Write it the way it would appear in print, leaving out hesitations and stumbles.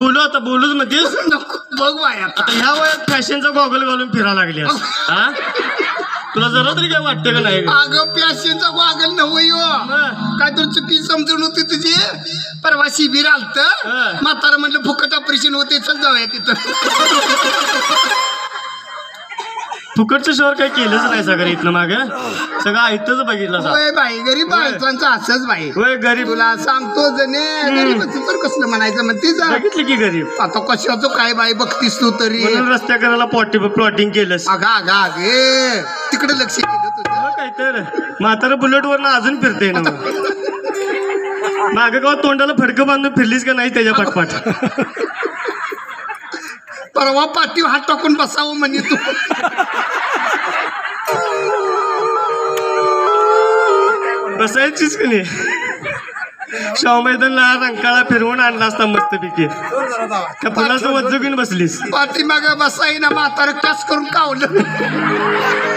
बोलू आता बोलूच म्हणतेस बघ बाय आता ह्या वयात फॅशनचा गॉगल घालून फिरायला लागली हा तुला जरा तरी काय वाटतं का नाही अगं पॅशनचा वागल नव्हे काय तर चुकी समजून होती तुझी परवा शिबिर आलत म्हातारा म्हटलं फुकट ऑपरेशन होते चल जाऊया तिथं फुकटचं शहर काही केलंच नाही सगळं इथलं माग सगळं ऐकतच बघितलं होय बाई गरीब माणसांचं असंच बाई होय गरीब तुला सांगतो जने गरीबाचं तर कसलं म्हणायचं म्हणते बघितलं की गरीब आता कशाचं काय बाई बघतीस तू तरी म्हणून रस्त्या करायला प्लॉटिंग केलंस अगा अगा अगे तिकडे लक्ष केलं तुझं काय तर म्हातारा बुलेट वरनं अजून फिरते ना माग का तोंडाला फडकं बांधून फिरलीस का नाही त्याच्या पाठपाठ परवा पाठीव हात टाकून बसावं म्हणजे तू बसायचीच की नाही शाहू मैदानला रंकाळा फिरवून आणला असता मस्तपैकी त्या फुलाचं वज्ज घेऊन बसलीस पाठीमागं बसाई ना म्हातारं कस करून कावलं